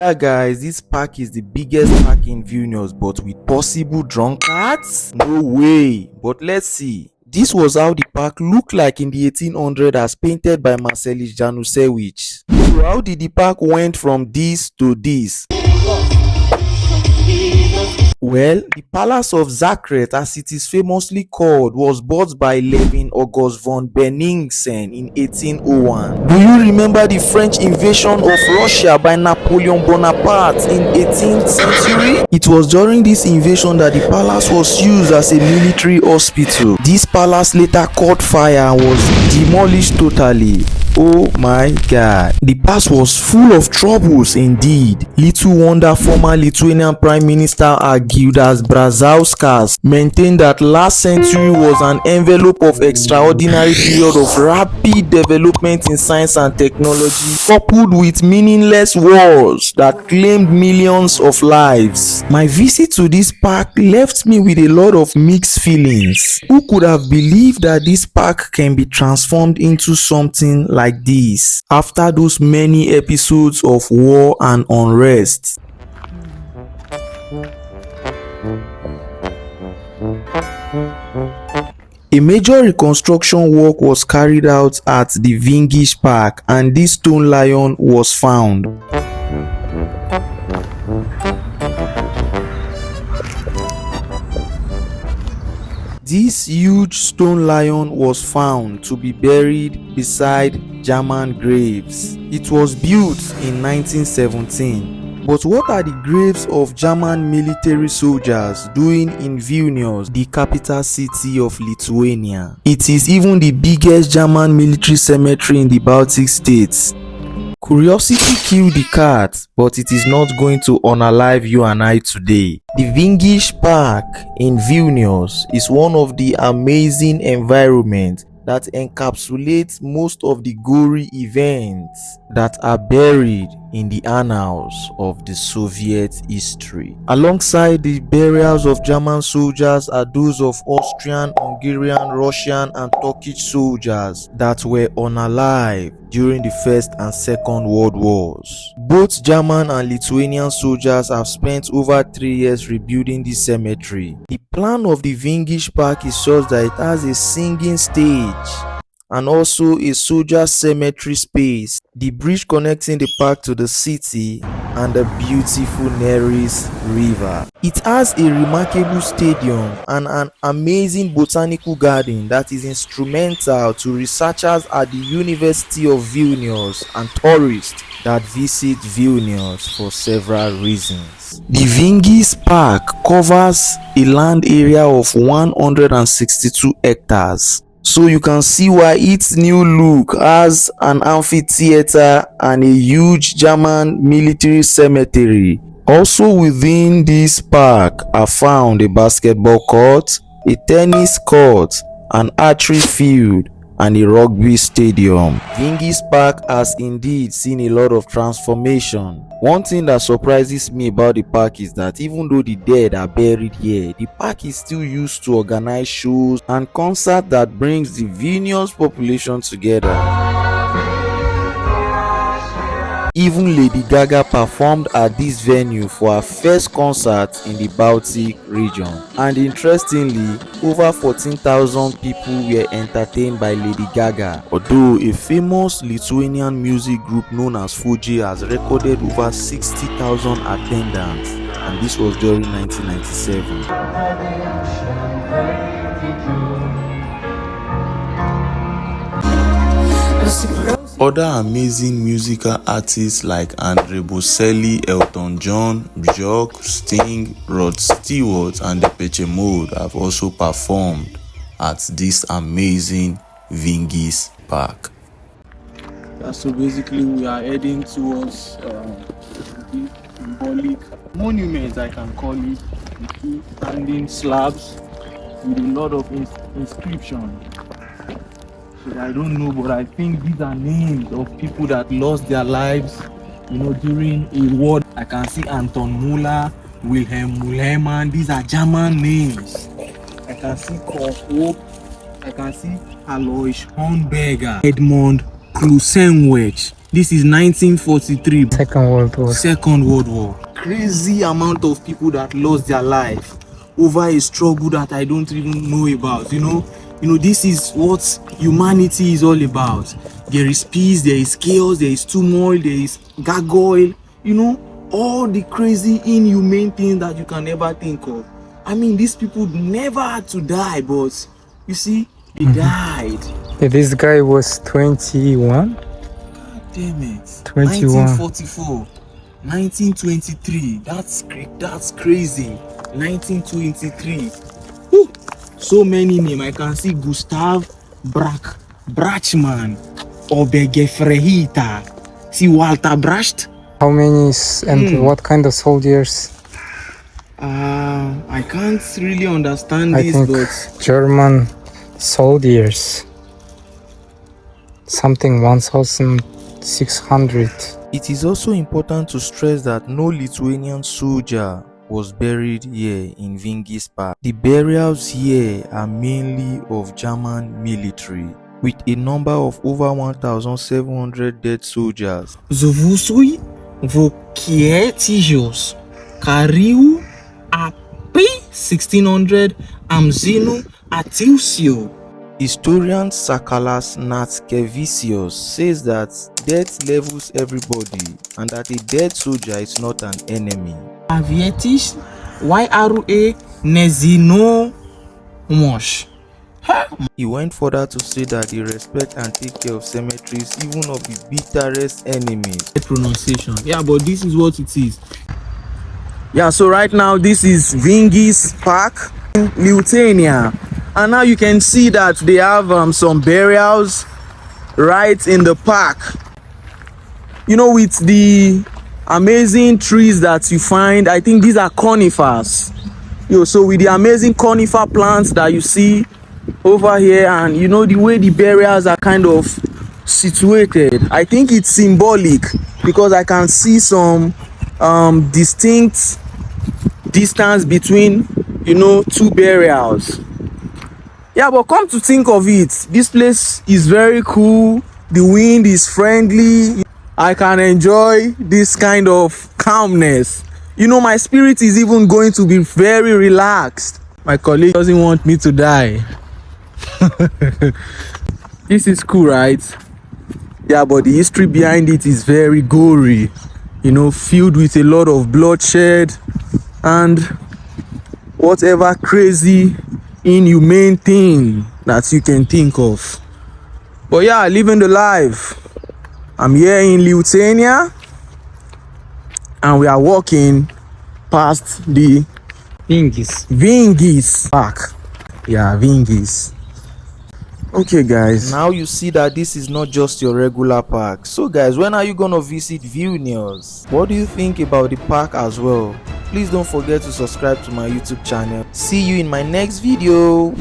Yeah, guys, this park is the biggest park in Vilnius, but with possible drunkards? No way. But let's see. This was how the park looked like in the 1800s as painted by Marcelisz Januszewicz. So how did the park went from this to this? Well, the Palace of Zagreb, as it is famously called, was bought by Levin August von Benningsen in 1801. Do you remember the French invasion of Russia by Napoleon Bonaparte in 18th century? It was during this invasion that the palace was used as a military hospital. This palace later caught fire and was demolished totally. Oh my god. The past was full of troubles indeed. Little wonder former Lithuanian Prime Minister Algirdas Brazauskas maintained that last century was an envelope of extraordinary period of rapid development in science and technology, coupled with meaningless wars that claimed millions of lives. My visit to this park left me with a lot of mixed feelings. Who could have believed that this park can be transformed into something like this after those many episodes of war and unrest? A major reconstruction work was carried out at the Vingis park and this stone lion was found. This huge stone lion was found to be buried beside German graves. It was built in 1917. But what are the graves of German military soldiers doing in Vilnius, the capital city of Lithuania? It is even the biggest German military cemetery in the Baltic states. Curiosity killed the cat, but it is not going to unalive you and I today. The Vingis Park in Vilnius is one of the amazing environments that encapsulates most of the gory events that are buried in the annals of the Soviet history. Alongside the burials of German soldiers are those of Austrian, Hungarian, Russian and Turkish soldiers that were unalive during the First and Second World Wars. Both German and Lithuanian soldiers have spent over 3 years rebuilding this cemetery. The plan of the Vingis Park is such that it has a singing stage and also a soldier cemetery space, the bridge connecting the park to the city, and the beautiful Neris river. It has a remarkable stadium and an amazing botanical garden that is instrumental to researchers at the University of Vilnius and tourists that visit Vilnius for several reasons. The Vingis Park covers a land area of 162 hectares. So you can see why its new look has an amphitheatre and a huge German military cemetery. Also within this park are found a basketball court, a tennis court, an archery field, and a rugby stadium. Vingis Park has indeed seen a lot of transformation. One thing that surprises me about the park is that even though the dead are buried here, the park is still used to organize shows and concerts that brings the Vilnius population together. Even Lady Gaga performed at this venue for her first concert in the Baltic region. And interestingly, over 14,000 people were entertained by Lady Gaga. Although a famous Lithuanian music group known as Fuji has recorded over 60,000 attendance, and this was during 1997. Other amazing musical artists like Andre Bocelli, Elton John, Björk, Sting, Rod Stewart and Depeche Mode have also performed at this amazing Vingis Park. So basically we are heading towards the symbolic monument, I can call it, the two standing slabs with a lot of inscription. I don't know, but I think these are names of people that lost their lives, during a war. I can see Anton Müller, Wilhelm Mühlmann. These are German names. I can see Kurt Hope. I can see Alois Hornberger, Edmund Klusenweg. This is 1943. Second World War. Second World War. Crazy amount of people that lost their life over a struggle that I don't even know about. You know, this is what humanity is all about. There is peace, there is chaos, there is turmoil, there is gargoyle. You know, all the crazy, inhumane things that you can ever think of. I mean, these people never had to die, but you see, they died. Yeah, this guy was 21. God damn it. 21. 1944. 1923. That's crazy. 1923. Whew. So many names. I can see Gustav Brachman, Obegefrehita. See Walter Bracht. How many and what kind of soldiers? I can't really understand I this, think but German soldiers. Something 1,600. It is also important to stress that no Lithuanian soldier was buried here in Vingis Park. The burials here are mainly of German military, with a number of over 1,700 dead soldiers. Zovusui Vokietijos Kariu Api 1600 Amzinu Atilsio. Historian Sakalas Natskevicius says that death levels everybody and that a dead soldier is not an enemy. Avietis YRA Nezino Mosh. He went further to say that they respect and take care of cemeteries even of the bitterest enemies. Pronunciation. Yeah, but this is what it is. Yeah, so right now this is Vingis Park in Lithuania. And now you can see that they have some burials right in the park. You know, with the amazing trees that you find, I think these are conifers. So with the amazing conifer plants that you see over here, and you know the way the burials are kind of situated, I think it's symbolic because I can see some distinct distance between, you know, two burials. Yeah, but come to think of it, this place is very cool. The wind is friendly. I can enjoy this kind of calmness. You know, my spirit is even going to be very relaxed. My colleague doesn't want me to die. This is cool, right? Yeah, but the history behind it is very gory. You know, filled with a lot of bloodshed and whatever crazy, inhumane thing that you can think of. But yeah, living the life. I'm here in Lithuania and we are walking past the Vingis Park. Yeah, Vingis. Okay guys, now you see that this is not just your regular park. So guys, when are you gonna visit Vilnius? What do you think about the park as well? Please don't forget to subscribe to my YouTube channel. See you in my next video.